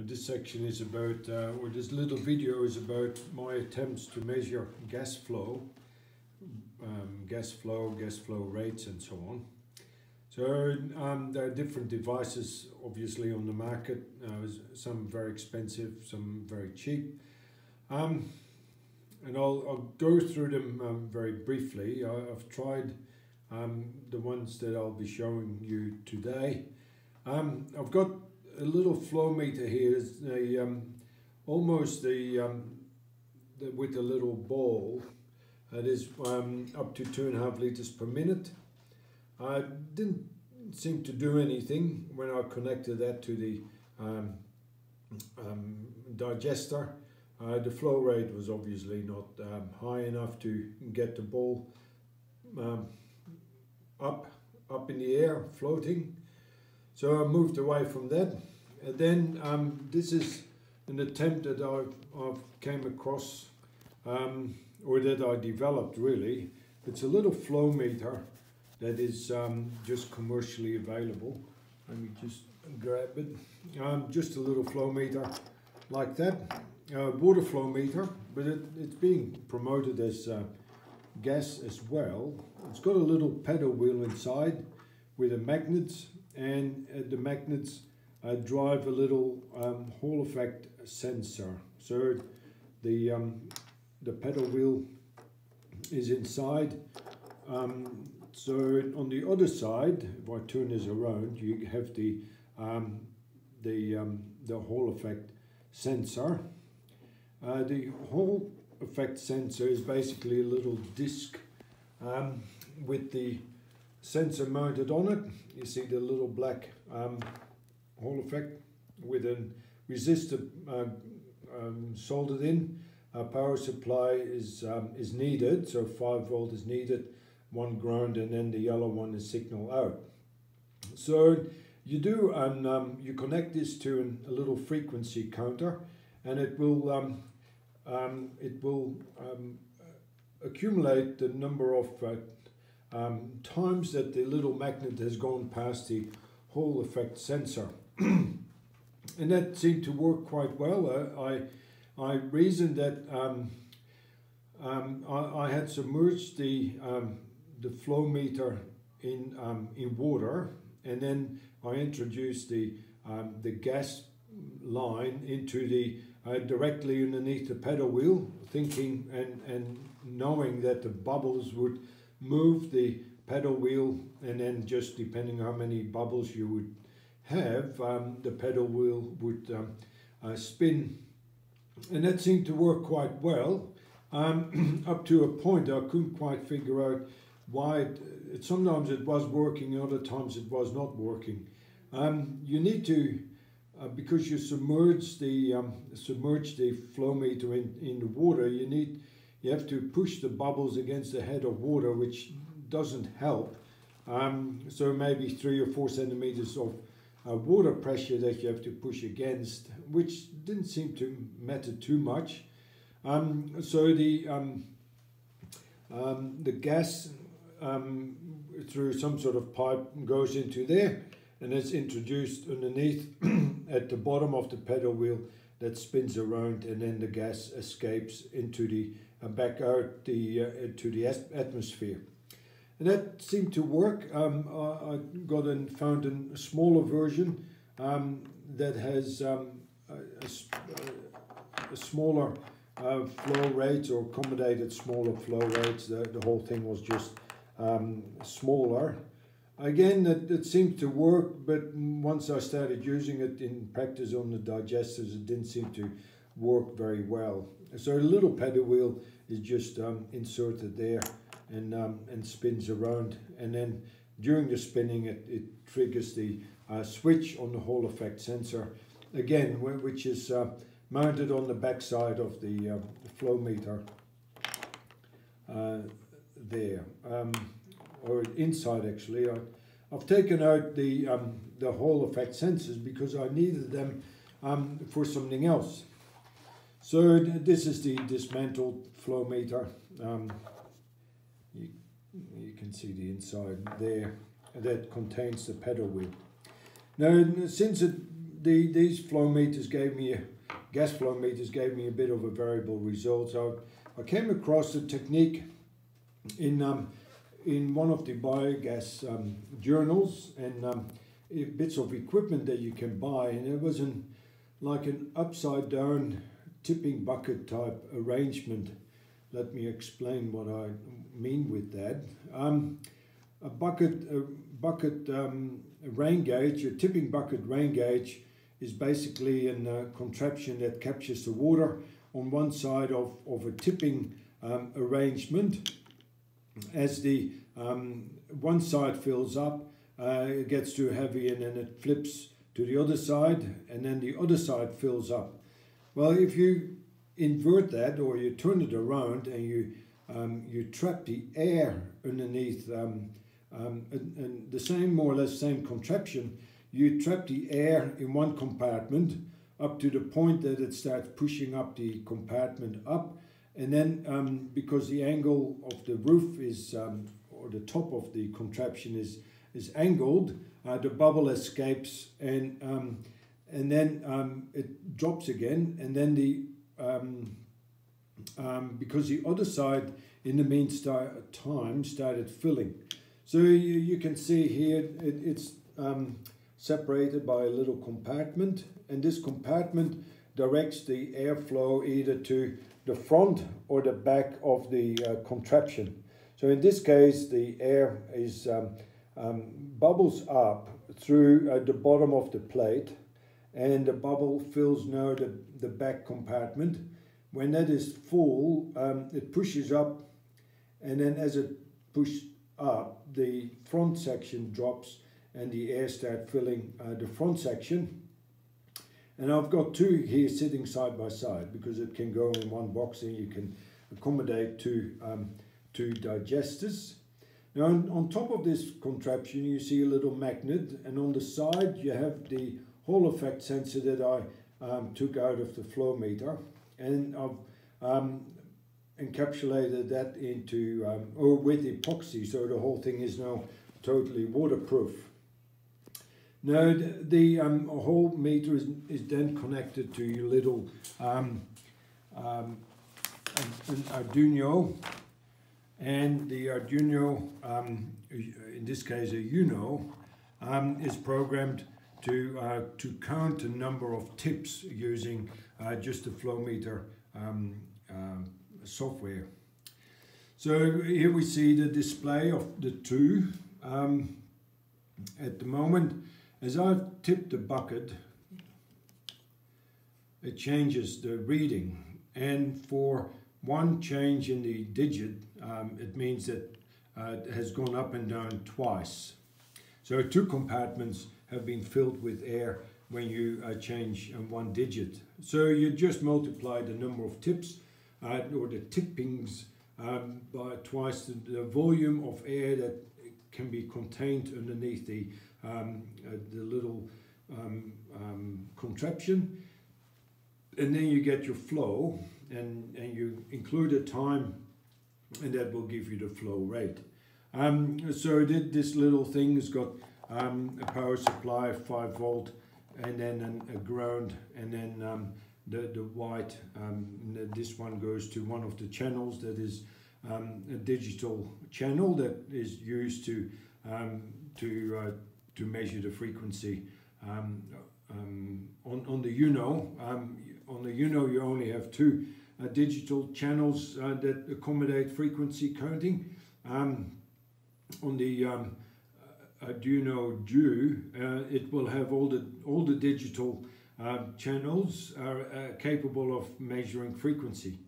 This section is about, or this little video is about my attempts to measure gas flow, gas flow rates and so on. So there are different devices obviously on the market, some very expensive, some very cheap. And I'll go through them very briefly. I've tried the ones that I'll be showing you today. I've got a little flow meter here. It's almost with a little ball. It is up to 2.5 liters per minute. I didn't seem to do anything when I connected that to the digester. The flow rate was obviously not high enough to get the ball up in the air, floating. So I moved away from that. And then this is an attempt that I've came across, or that I developed really. It's a little flow meter that is just commercially available. Let me just grab it. Just a little flow meter like that. Water flow meter, but it's being promoted as gas as well. It's got a little pedal wheel inside with the magnets, and the magnets drive a little Hall effect sensor. So the pedal wheel is inside. So on the other side, if I turn this around, you have the Hall effect sensor. The Hall effect sensor is basically a little disc with the sensor mounted on it. You see the little black Hall effect with a resistor soldered in. A power supply is needed, so 5 volt is needed, 1 ground, and then the yellow one is signal out. So you do, and you connect this to a little frequency counter, and it will accumulate the number of times that the little magnet has gone past the Hall effect sensor. And that seemed to work quite well. I reasoned that I had submerged the flow meter in water, and then I introduced the gas line into the directly underneath the pedal wheel, thinking and knowing that the bubbles would move the pedal wheel, and then just depending how many bubbles you would have, the pedal wheel would spin. And that seemed to work quite well, up to a point. I couldn't quite figure out why. Sometimes it was working, other times it was not working. You need to, because you submerge the flow meter in the water, you have to push the bubbles against the head of water, which doesn't help. So maybe 3 or 4 centimeters of water pressure that you have to push against, which didn't seem to matter too much. So the gas through some sort of pipe goes into there, and it's introduced underneath at the bottom of the pedal wheel that spins around, and then the gas escapes into the back out to the atmosphere. And that seemed to work. I got and found a smaller version that has a smaller flow rates, or accommodated smaller flow rates. The whole thing was just smaller. Again, it seemed to work, but once I started using it in practice on the digesters, it didn't seem to work very well. So the little pedal wheel is just inserted there and spins around, and then during the spinning it triggers the switch on the Hall effect sensor again, which is mounted on the back side of the flow meter there, or inside actually. I've taken out the Hall effect sensors because I needed them for something else. So this is the dismantled flow meter. You can see the inside there, that contains the pedal wheel. Now, since it these flow meters gave me gas flow meters gave me a bit of a variable result. So I came across a technique in one of the biogas journals, and bits of equipment that you can buy, and it was like an upside down tipping bucket type arrangement. Let me explain what I mean with that. A bucket rain gauge, a tipping bucket rain gauge, is basically a contraption that captures the water on one side of a tipping arrangement. As the one side fills up, it gets too heavy, and then it flips to the other side, and then the other side fills up. Well, if you invert that, or you turn it around and you trap the air underneath, and the same, more or less same contraption, you trap the air in one compartment up to the point that it starts pushing up the compartment up, and then because the angle of the roof is, or the top of the contraption is angled, the bubble escapes, and then it drops again, and then because the other side in the meantime started filling. So you can see here it's separated by a little compartment, and this compartment directs the airflow either to the front or the back of the contraption. So in this case, the air is bubbles up through the bottom of the plate, and the bubble fills now the back compartment. When that is full, it pushes up, and then as it pushes up, the front section drops and the air starts filling the front section. And I've got two here sitting side by side because it can go in one box, and you can accommodate two digesters. Now on top of this contraption you see a little magnet, and on the side you have the Hall effect sensor that I took out of the flow meter, and I've encapsulated that into or with epoxy, so the whole thing is now totally waterproof. Now the whole meter is then connected to your little an Arduino, and the Arduino, in this case a Uno, is programmed to count the number of tips using just the flow meter software. So here we see the display of the two. At the moment, as I've tipped the bucket, it changes the reading, and for one change in the digit, it means that it has gone up and down twice. So two compartments have been filled with air when you change one digit. So you just multiply the number of tips or the tippings by twice the volume of air that can be contained underneath the little contraption, and then you get your flow, and you include a time, and that will give you the flow rate. So this little thing has got a power supply of 5 volt, and then a ground, and then the white, this one goes to one of the channels that is a digital channel that is used to measure the frequency. On the Uno, you only have two digital channels that accommodate frequency counting. On the Arduino Duo, it will have all the digital channels are capable of measuring frequency.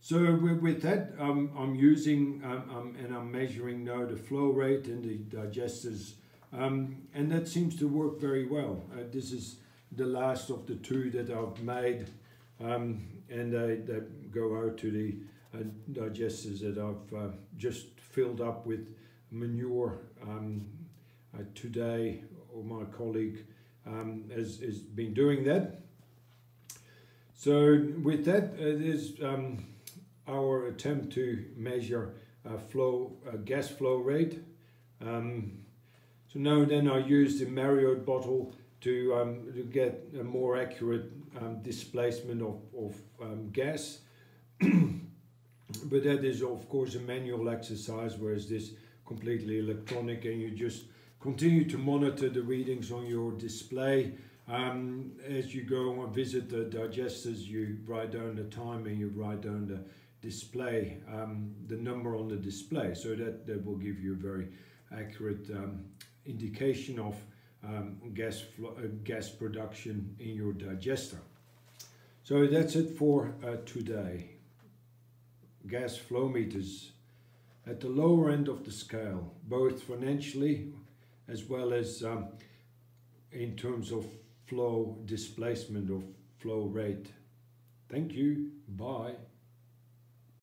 So with that, I'm using and I'm measuring now the flow rate and the digesters, and that seems to work very well. This is the last of the two that I've made, and they go out to the digesters that I've just filled up with manure today, or my colleague has been doing that. So with that, it is our attempt to measure gas flow rate. So now then I use the Marriott bottle to get a more accurate displacement of gas. But that is of course a manual exercise, whereas this completely electronic, and you just continue to monitor the readings on your display. As you go and visit the digesters, you write down the time and you write down the display, the number on the display, so that will give you a very accurate indication of gas production in your digester. So that's it for today. Gas flow meters at the lower end of the scale, both financially as well as in terms of flow displacement or flow rate. Thank you. Bye.